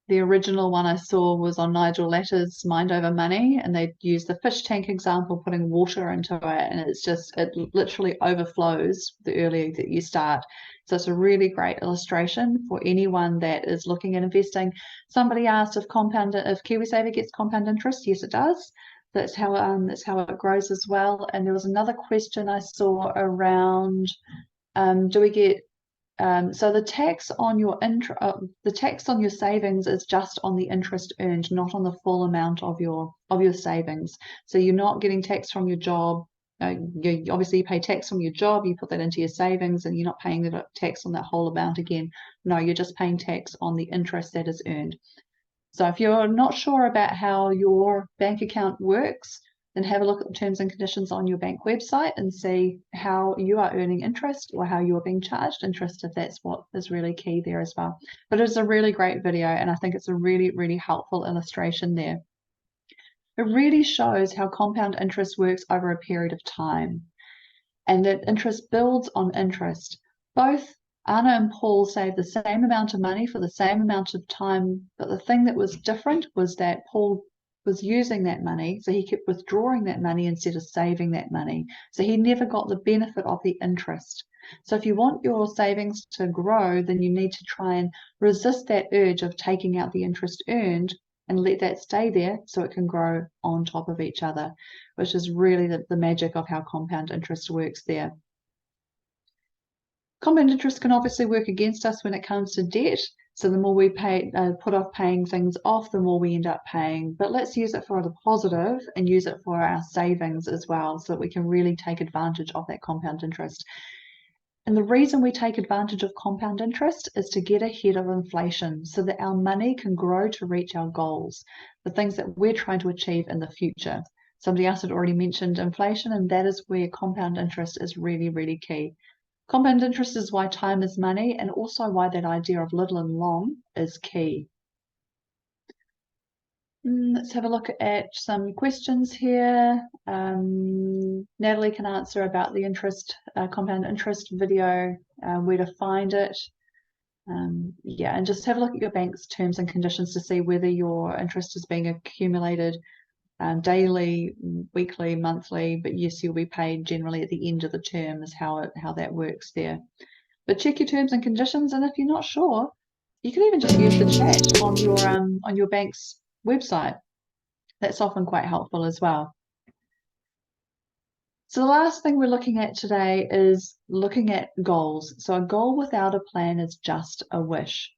The original one I saw was on Nigel Latter's Mind Over Money, and they used the fish tank example, putting water into it, and it literally overflows the earlier that you start. So it's a really great illustration for anyone that is looking at investing. Somebody asked if KiwiSaver gets compound interest. Yes, it does. That's how it grows as well. And there was another question I saw around, do we get so the tax on your savings is just on the interest earned, not on the full amount of your savings. So you're not getting tax from your job. Obviously you pay tax from your job, you put that into your savings, and you're not paying the tax on that whole amount again. No, you're just paying tax on the interest that is earned. So if you're not sure about how your bank account works, then have a look at the terms and conditions on your bank website and see how you are earning interest or how you're being charged interest, if that's what is really key there as well. But it's a really great video, and I think it's a really, really helpful illustration there. It really shows how compound interest works over a period of time, and that interest builds on interest. Both Anna and Paul saved the same amount of money for the same amount of time, but the thing that was different was that Paul was using that money, so he kept withdrawing that money instead of saving that money. So he never got the benefit of the interest. So if you want your savings to grow, then you need to try and resist that urge of taking out the interest earned and let that stay there so it can grow on top of each other, which is really the magic of how compound interest works there. Compound interest can obviously work against us when it comes to debt. So the more we put off paying things off, the more we end up paying. But let's use it for the positive and use it for our savings as well, so that we can really take advantage of that compound interest. And the reason we take advantage of compound interest is to get ahead of inflation, so that our money can grow to reach our goals, the things that we're trying to achieve in the future. Somebody else had already mentioned inflation, and that is where compound interest is really, really key. Compound interest is why time is money, and also why that idea of little and long is key. Let's have a look at some questions here. Natalie can answer about the compound interest video, where to find it. Yeah, and just have a look at your bank's terms and conditions to see whether your interest is being accumulated daily, weekly, monthly, but yes, you'll be paid generally at the end of the term is how that works there. But check your terms and conditions, and if you're not sure, you can even just use the chat on your bank's website. That's often quite helpful as well. So the last thing we're looking at today is looking at goals. So a goal without a plan is just a wish.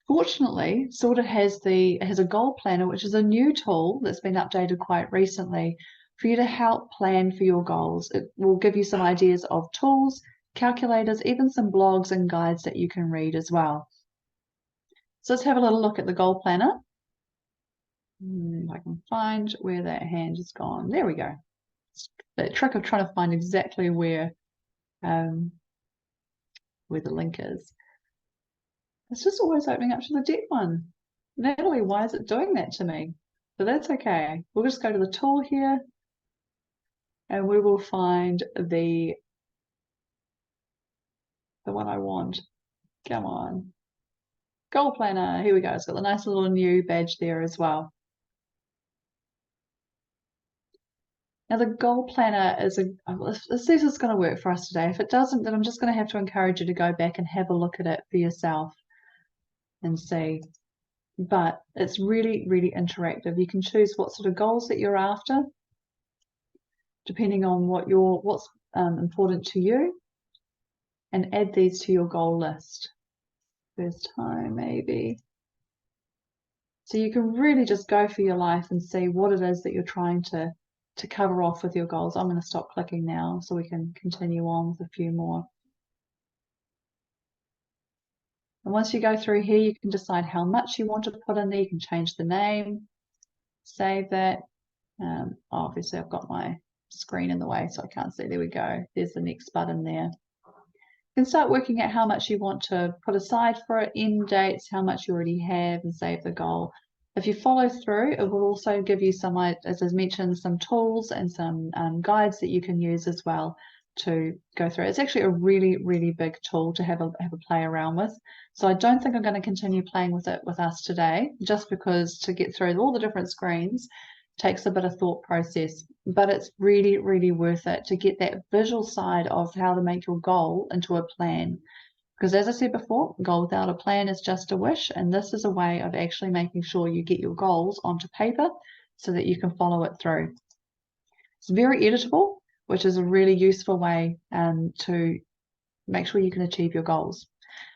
Fortunately, Sorted has a goal planner, which is a new tool that's been updated quite recently for you to help plan for your goals. It will give you some ideas of tools, calculators, even some blogs and guides that you can read as well. So let's have a little look at the goal planner. If I can find where that hand has gone. There we go. The trick of trying to find exactly where the link is. It's just always opening up to the debt one. Natalie, why is it doing that to me? But that's okay. We'll just go to the tool here, and we will find the the one I want. Come on. Goal planner, here we go. It's got the nice little new badge there as well. Now the goal planner is let's see if it's going to work for us today. If it doesn't, then I'm just going to have to encourage you to go back and have a look at it for yourself and see. But it's really, really interactive. You can choose what sort of goals that you're after, depending on what's important to you, and add these to your goal list. First time, maybe. So you can really just go for your life and see what it is that you're trying to cover off with your goals. I'm going to stop clicking now so we can continue on with a few more. And once you go through here, you can decide how much you want to put in there. You can change the name, save that. Obviously, I've got my screen in the way, so I can't see. There we go. There's the next button there. You can start working out how much you want to put aside for it, end dates, how much you already have, and save the goal. If you follow through, it will also give you some, as I mentioned, some tools and some guides that you can use as well to go through. It's actually a really, really big tool to have a play around with. So I don't think I'm going to continue playing with it with us today, just because to get through all the different screens takes a bit of thought process, but it's really, really worth it to get that visual side of how to make your goal into a plan. Because as I said before, a goal without a plan is just a wish, and this is a way of actually making sure you get your goals onto paper so that you can follow it through. It's very editable, which is a really useful way to make sure you can achieve your goals.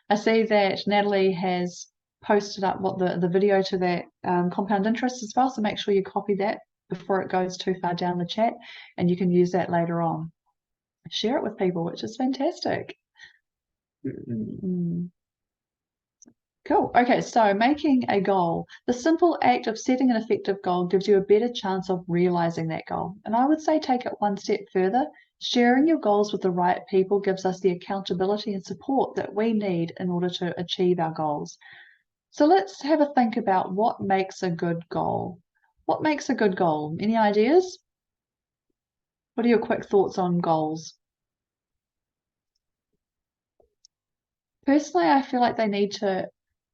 I see that Natalie has posted up what the video to that compound interest as well, so make sure you copy that before it goes too far down the chat, and you can use that later on. Share it with people, which is fantastic. Cool. Okay, so making a goal. The simple act of setting an effective goal gives you a better chance of realizing that goal. And I would say take it one step further. Sharing your goals with the right people gives us the accountability and support that we need in order to achieve our goals. So let's have a think about what makes a good goal. What makes a good goal? Any ideas? What are your quick thoughts on goals? Personally, I feel like they need to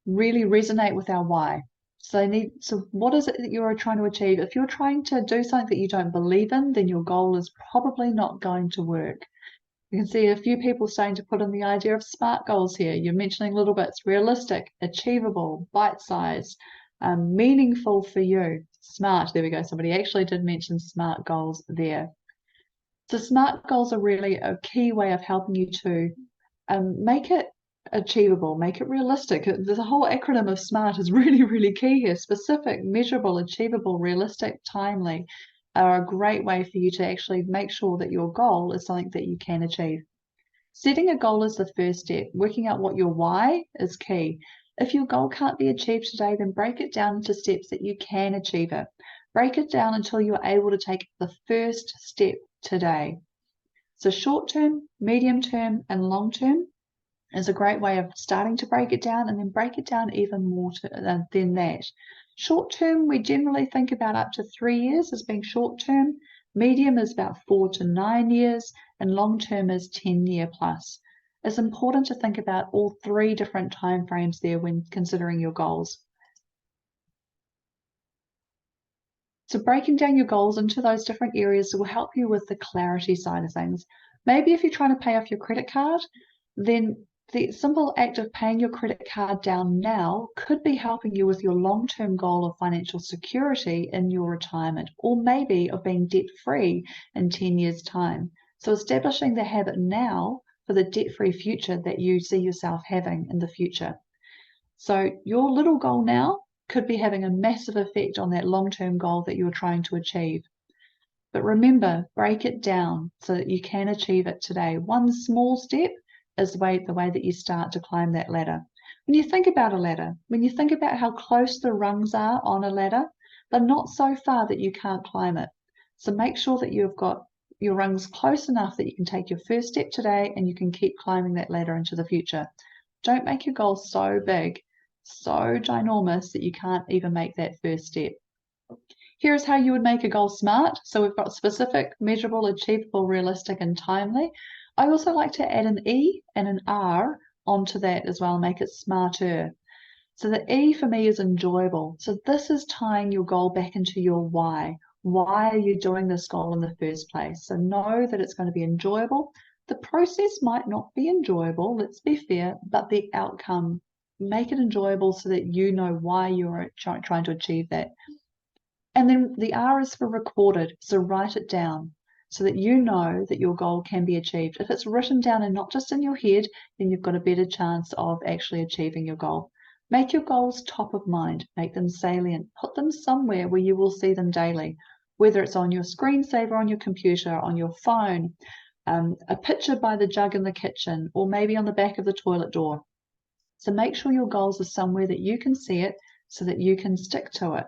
really resonate with our why. So what is it that you are trying to achieve? If you're trying to do something that you don't believe in, then your goal is probably not going to work. You can see a few people starting to put in the idea of SMART goals here. You're mentioning little bits: realistic, achievable, bite-sized, meaningful for you. SMART, there we go. Somebody actually did mention SMART goals there. So SMART goals are really a key way of helping you to make it achievable, make it realistic. The whole acronym of SMART is really, really key here. Specific, measurable, achievable, realistic, timely are a great way for you to actually make sure that your goal is something that you can achieve. Setting a goal is the first step. Working out what your why is key. If your goal can't be achieved today, then break it down into steps that you can achieve it. Break it down until you're able to take the first step today. So short term, medium term, and long term is a great way of starting to break it down, and then break it down even more than that. Short term, we generally think about up to 3 years as being short term. Medium is about 4 to 9 years, and long term is 10-year plus. It's important to think about all 3 different time frames there when considering your goals. So breaking down your goals into those different areas will help you with the clarity side of things. Maybe if you're trying to pay off your credit card, then the simple act of paying your credit card down now could be helping you with your long-term goal of financial security in your retirement, or maybe of being debt-free in 10 years' time. So establishing the habit now for the debt-free future that you see yourself having in the future. So your little goal now could be having a massive effect on that long-term goal that you're trying to achieve. But remember, break it down so that you can achieve it today. One small step is the way that you start to climb that ladder. When you think about a ladder, when you think about how close the rungs are on a ladder, they're not so far that you can't climb it. So make sure that you've got your rungs close enough that you can take your first step today and you can keep climbing that ladder into the future. Don't make your goal so big, so ginormous that you can't even make that first step. Here's how you would make a goal SMART. So we've got specific, measurable, achievable, realistic, and timely. I also like to add an E and an R onto that as well, make it smarter. So the E for me is enjoyable. So this is tying your goal back into your why. Why are you doing this goal in the first place? So know that it's going to be enjoyable. The process might not be enjoyable, let's be fair, but the outcome, make it enjoyable so that you know why you're trying to achieve that. And then the R is for recorded, so write it down so that you know that your goal can be achieved. If it's written down and not just in your head, then you've got a better chance of actually achieving your goal. Make your goals top of mind, make them salient, put them somewhere where you will see them daily, whether it's on your screensaver, on your computer, on your phone, a picture by the jug in the kitchen, or maybe on the back of the toilet door. So make sure your goals are somewhere that you can see it so that you can stick to it.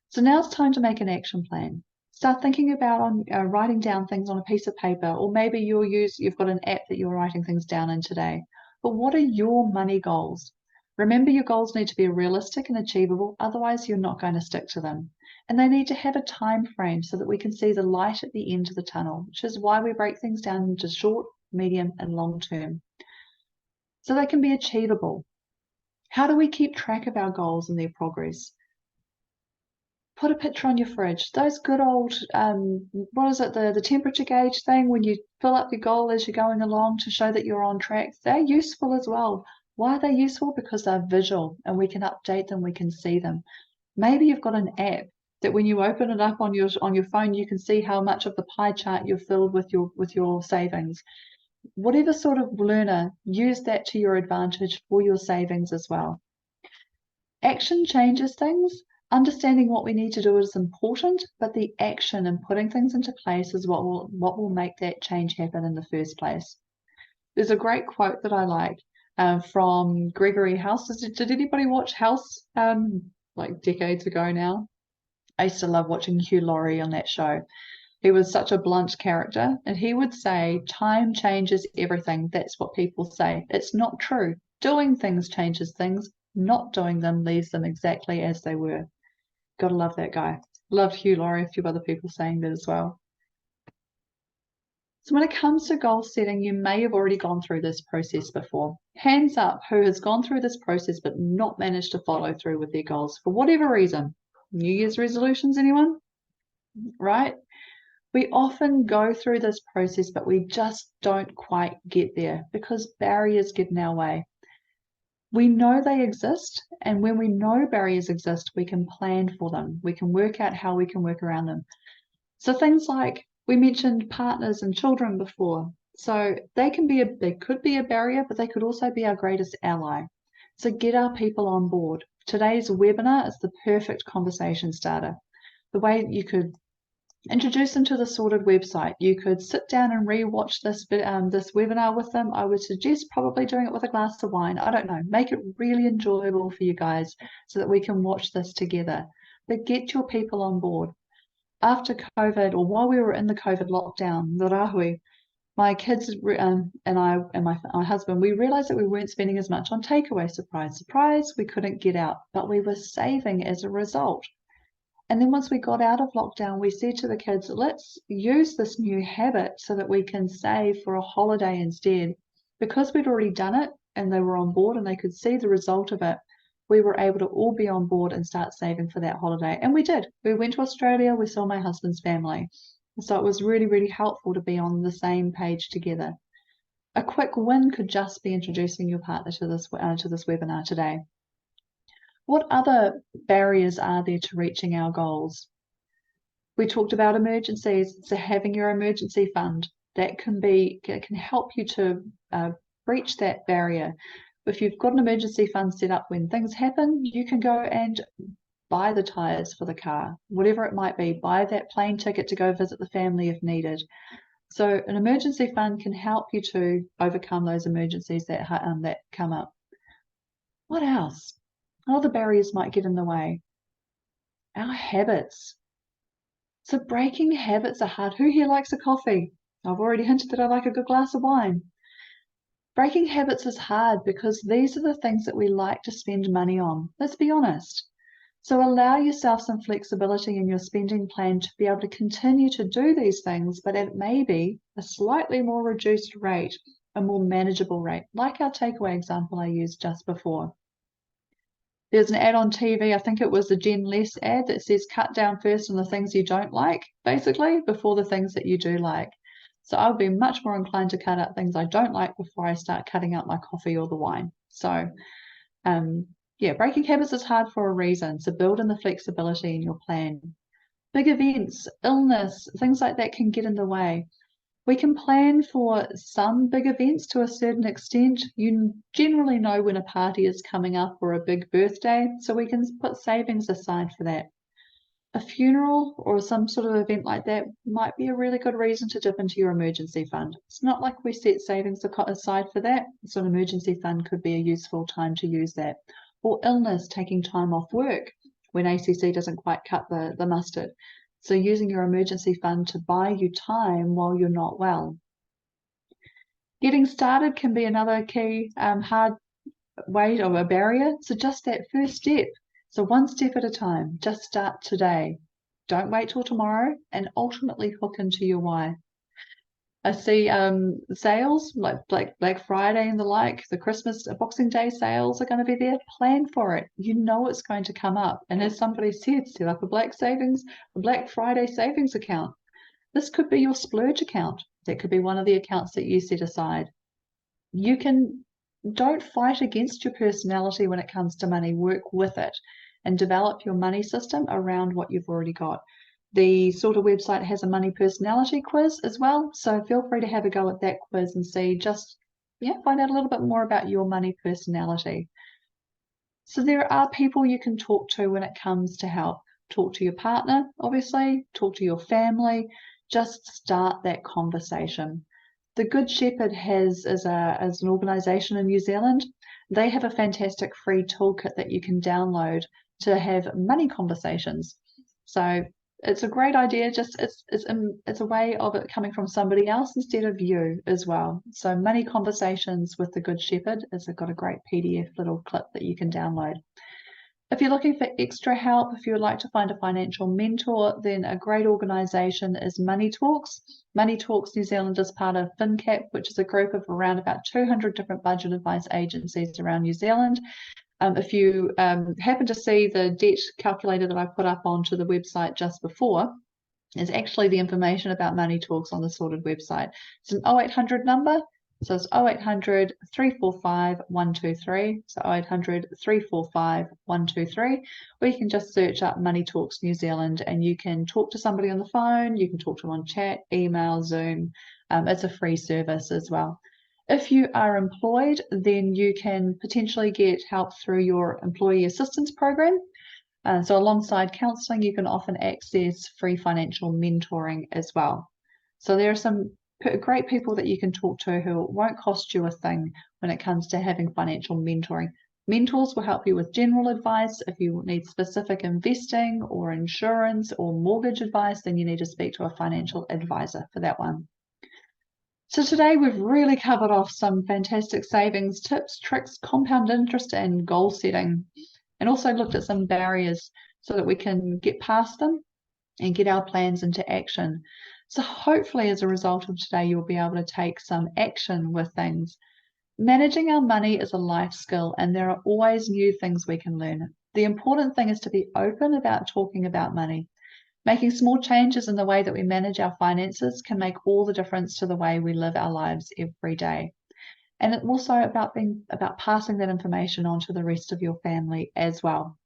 So now it's time to make an action plan. Start thinking about writing down things on a piece of paper, or maybe you've got an app that you're writing things down in today. But what are your money goals? Remember, your goals need to be realistic and achievable, otherwise you're not going to stick to them. And they need to have a time frame so that we can see the light at the end of the tunnel, which is why we break things down into short, medium, and long term. So they can be achievable. How do we keep track of our goals and their progress? Put a picture on your fridge. Those good old, what is it, the temperature gauge thing, when you fill up your goal as you're going along to show that you're on track, they're useful as well. Why are they useful? Because they're visual and we can update them, we can see them. Maybe you've got an app that when you open it up on your phone, you can see how much of the pie chart you've filled with your savings. Whatever sort of learner, use that to your advantage for your savings as well. Action changes things. Understanding what we need to do is important, but the action and putting things into place is what will make that change happen in the first place. There's a great quote that I like from Gregory House. Did anybody watch House like decades ago now? I used to love watching Hugh Laurie on that show. He was such a blunt character, and he would say, time changes everything. That's what people say. It's not true. Doing things changes things. Not doing them leaves them exactly as they were. Gotta love that guy. Loved Hugh Laurie, a few other people saying that as well. So when it comes to goal setting, you may have already gone through this process before. Hands up who has gone through this process but not managed to follow through with their goals for whatever reason. New Year's resolutions, anyone? Right? We often go through this process, but we just don't quite get there because barriers get in our way. We know they exist, and when we know barriers exist, we can plan for them. We can work out how we can work around them. So things like, we mentioned partners and children before. So they could be a barrier, but they could also be our greatest ally. So get our people on board. Today's webinar is the perfect conversation starter. The way you could introduce them to the Sorted website. You could sit down and re-watch this webinar with them. I would suggest probably doing it with a glass of wine. I don't know. Make it really enjoyable for you guys so that we can watch this together. But get your people on board. After COVID, or while we were in the COVID lockdown, the rahui, my kids and I and my husband, we realized that we weren't spending as much on takeaway. Surprise, surprise, we couldn't get out, but we were saving as a result. And then once we got out of lockdown, we said to the kids, let's use this new habit so that we can save for a holiday instead. Because we'd already done it and they were on board and they could see the result of it, we were able to all be on board and start saving for that holiday. And we did. We went to Australia, we saw my husband's family. So it was really, really helpful to be on the same page together. A quick win could just be introducing your partner to this webinar today. What other barriers are there to reaching our goals? We talked about emergencies, so having your emergency fund, that can help you to breach that barrier. If you've got an emergency fund set up when things happen, you can go and buy the tyres for the car, whatever it might be, buy that plane ticket to go visit the family if needed. So an emergency fund can help you to overcome those emergencies that come up. What else? Other barriers might get in the way. Our habits. So breaking habits are hard. Who here likes a coffee? I've already hinted that I like a good glass of wine. Breaking habits is hard because these are the things that we like to spend money on. Let's be honest. So allow yourself some flexibility in your spending plan to be able to continue to do these things, but at maybe a slightly more reduced rate, a more manageable rate, like our takeaway example I used just before. There's an ad on TV, I think it was the Gen Less ad, that says cut down first on the things you don't like, basically, before the things that you do like. So I would be much more inclined to cut out things I don't like before I start cutting out my coffee or the wine. So yeah, breaking habits is hard for a reason, so build in the flexibility in your plan. Big events, illness, things like that can get in the way. We can plan for some big events to a certain extent. You generally know when a party is coming up or a big birthday, so we can put savings aside for that. A funeral or some sort of event like that might be a really good reason to dip into your emergency fund. It's not like we set savings aside for that, so an emergency fund could be a useful time to use that. Or illness, taking time off work when ACC doesn't quite cut the mustard. So using your emergency fund to buy you time while you're not well. Getting started can be another key hard way or a barrier. So just that first step. So one step at a time, just start today. Don't wait till tomorrow, and ultimately hook into your why. I see sales like Black Friday and the like, the Christmas, Boxing Day sales are going to be there. Plan for it. You know it's going to come up. And as somebody said, set up a Black Friday savings account. This could be your splurge account. That could be one of the accounts that you set aside. Don't fight against your personality when it comes to money. Work with it and develop your money system around what you've already got. The Sorted website has a money personality quiz as well, so feel free to have a go at that quiz and see find out a little bit more about your money personality. So there are people you can talk to when it comes to help. Talk to your partner, obviously, talk to your family, just start that conversation. The Good Shepherd has, as an organisation in New Zealand, they have a fantastic free toolkit that you can download to have money conversations. So it's a great idea, just it's a way of it coming from somebody else instead of you as well. So Money Conversations with the Good Shepherd has got a great PDF little clip that you can download. If you're looking for extra help, if you would like to find a financial mentor, then a great organisation is Money Talks. Money Talks New Zealand is part of FinCap, which is a group of around about 200 different budget advice agencies around New Zealand. If you happen to see the debt calculator that I put up onto the website just before, is actually the information about Money Talks on the Sorted website. It's an 0800 number, so it's 0800 345 123, so 0800 345 123, or you can just search up Money Talks New Zealand and you can talk to somebody on the phone, you can talk to them on chat, email, Zoom. It's a free service as well. If you are employed, then you can potentially get help through your employee assistance program. So alongside counselling, you can often access free financial mentoring as well. So there are some great people that you can talk to who won't cost you a thing when it comes to having financial mentoring. Mentors will help you with general advice. If you need specific investing or insurance or mortgage advice, then you need to speak to a financial advisor for that one. So today we've really covered off some fantastic savings tips, tricks, compound interest and goal setting, and also looked at some barriers so that we can get past them and get our plans into action. So hopefully as a result of today, you'll be able to take some action with things. Managing our money is a life skill and there are always new things we can learn. The important thing is to be open about talking about money. Making small changes in the way that we manage our finances can make all the difference to the way we live our lives every day. And it's also about passing that information on to the rest of your family as well.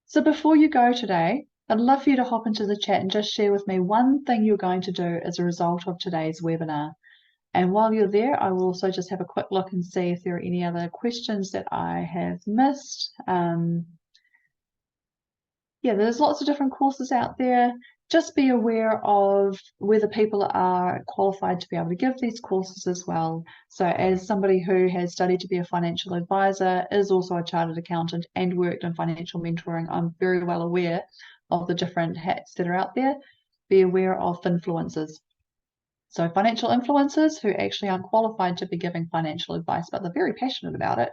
So before you go today, I'd love for you to hop into the chat and just share with me one thing you're going to do as a result of today's webinar. And while you're there, I will also just have a quick look and see if there are any other questions that I have missed. Yeah, there's lots of different courses out there. Just be aware of whether people are qualified to be able to give these courses as well. So as somebody who has studied to be a financial advisor, is also a chartered accountant and worked in financial mentoring, I'm very well aware of the different hats that are out there. Be aware of influencers. So financial influencers who actually aren't qualified to be giving financial advice, but they're very passionate about it.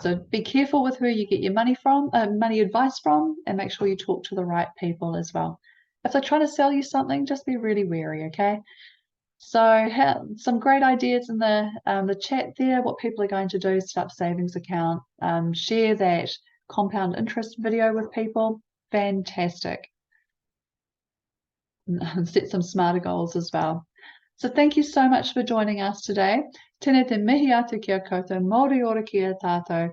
So be careful with who you get your money from, money advice from, and make sure you talk to the right people as well. If they're trying to sell you something, just be really wary, okay? So some great ideas in the chat there, what people are going to do, set up savings account, share that compound interest video with people. Fantastic. Set some smarter goals as well. So thank you so much for joining us today. Tēnei te mihi atu kia koutou, Māori ora kia tātou.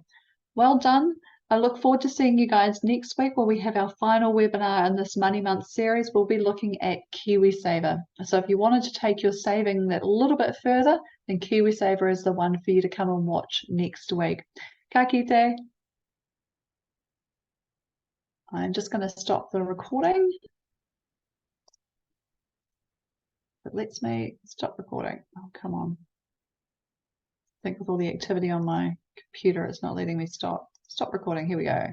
Well done. I look forward to seeing you guys next week where we have our final webinar in this Money Month series. We'll be looking at KiwiSaver. So if you wanted to take your saving that a little bit further, then KiwiSaver is the one for you to come and watch next week. Ka kite. I'm just going to stop the recording. It lets me stop recording. Oh, come on. I think with all the activity on my computer, it's not letting me stop recording. Here we go.